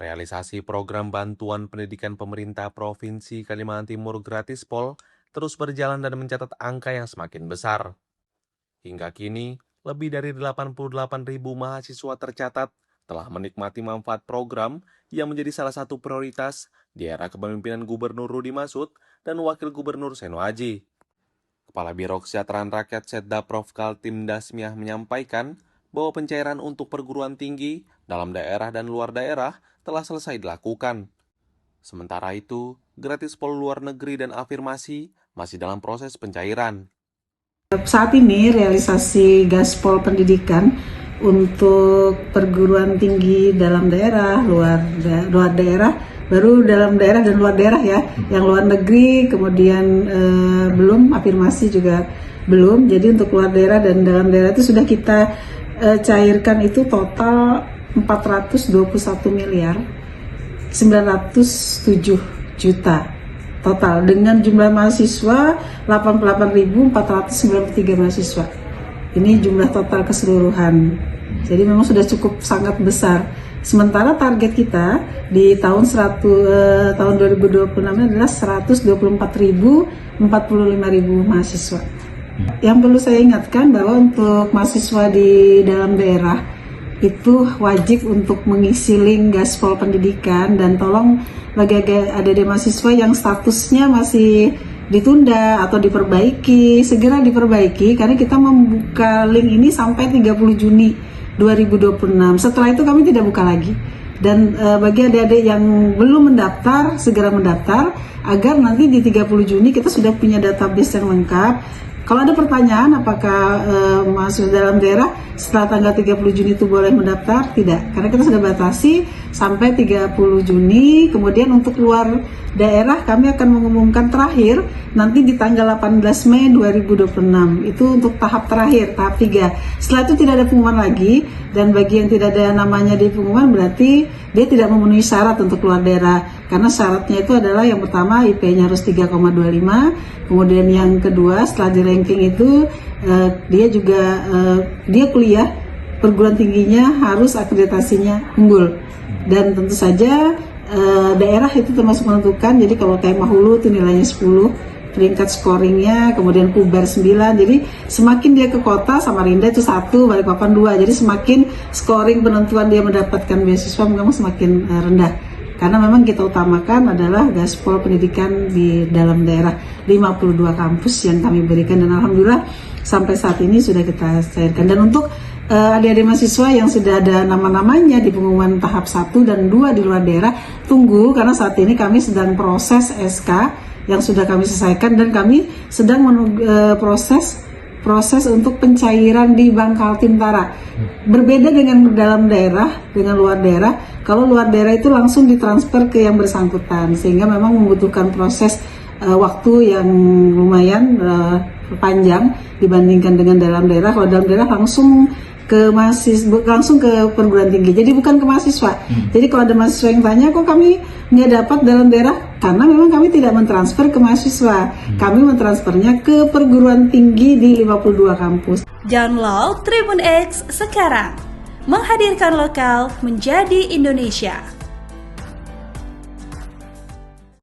Realisasi program bantuan pendidikan pemerintah Provinsi Kalimantan Timur Gratis Pol terus berjalan dan mencatat angka yang semakin besar. Hingga kini, lebih dari 88.000 mahasiswa tercatat telah menikmati manfaat program yang menjadi salah satu prioritas di era kepemimpinan Gubernur Rudi Masud dan Wakil Gubernur Seno Aji. Kepala Biro Kesejahteraan Rakyat Setda Prof. Kaltim Dasmiah menyampaikan bahwa pencairan untuk perguruan tinggi dalam daerah dan luar daerah telah selesai dilakukan. Sementara itu, gratis pol luar negeri dan afirmasi masih dalam proses pencairan. Saat ini realisasi gaspol pendidikan untuk perguruan tinggi dalam daerah, luar daerah, baru dalam daerah dan luar daerah ya. Yang luar negeri kemudian belum, afirmasi juga belum. Jadi untuk luar daerah dan dalam daerah itu sudah kita cairkan itu total 421 miliar 907 juta total dengan jumlah mahasiswa 88.493 mahasiswa. Ini jumlah total keseluruhan. Jadi memang sudah cukup sangat besar. Sementara target kita di tahun 2026 adalah 124.045 mahasiswa. Yang perlu saya ingatkan bahwa untuk mahasiswa di dalam daerah itu wajib untuk mengisi link gaspol pendidikan, dan tolong bagi adik-adik mahasiswa yang statusnya masih ditunda atau diperbaiki, segera diperbaiki karena kita membuka link ini sampai 30 Juni 2026. Setelah itu kami tidak buka lagi. Dan bagi adik-adik yang belum mendaftar, segera mendaftar agar nanti di 30 Juni kita sudah punya database yang lengkap. Kalau ada pertanyaan apakah mahasiswa dalam daerah setelah tanggal 30 Juni itu boleh mendaftar? Tidak, karena kita sudah batasi sampai 30 Juni. Kemudian untuk luar daerah kami akan mengumumkan terakhir nanti di tanggal 18 Mei 2026. Itu untuk tahap terakhir, tahap 3. Setelah itu tidak ada pengumuman lagi, dan bagi yang tidak ada namanya di pengumuman berarti dia tidak memenuhi syarat untuk luar daerah. Karena syaratnya itu adalah yang pertama IP-nya harus 3,25, kemudian yang kedua setelah di ranking itu dia juga dia kuliah perguruan tingginya harus akreditasinya unggul, dan tentu saja daerah itu termasuk menentukan. Jadi kalau kayak Mahulu itu nilainya 10 peringkat scoringnya, kemudian Puber 9, jadi semakin dia ke kota, Samarinda itu 1, Balikpapan 2, jadi semakin scoring penentuan dia mendapatkan beasiswa memang semakin rendah. Karena memang kita utamakan adalah gaspol pendidikan di dalam daerah, 52 kampus yang kami berikan, dan alhamdulillah sampai saat ini sudah kita cairkan. Dan untuk adik-adik mahasiswa yang sudah ada nama-namanya di pengumuman tahap 1 dan 2 di luar daerah, tunggu, karena saat ini kami sedang proses SK yang sudah kami selesaikan, dan kami sedang proses untuk pencairan di Bank Kaltim-Tara. Berbeda dengan dalam daerah, dengan luar daerah. Kalau luar daerah itu langsung ditransfer ke yang bersangkutan, sehingga memang membutuhkan proses waktu yang lumayan panjang dibandingkan dengan dalam daerah. Kalau dalam daerah langsung ke perguruan tinggi, jadi bukan ke mahasiswa. Jadi kalau ada mahasiswa yang tanya kok kami nggak dapat dalam daerah, karena memang kami tidak mentransfer ke mahasiswa, kami mentransfernya ke perguruan tinggi di 52 kampus. Download Tribun X sekarang, menghadirkan lokal menjadi Indonesia.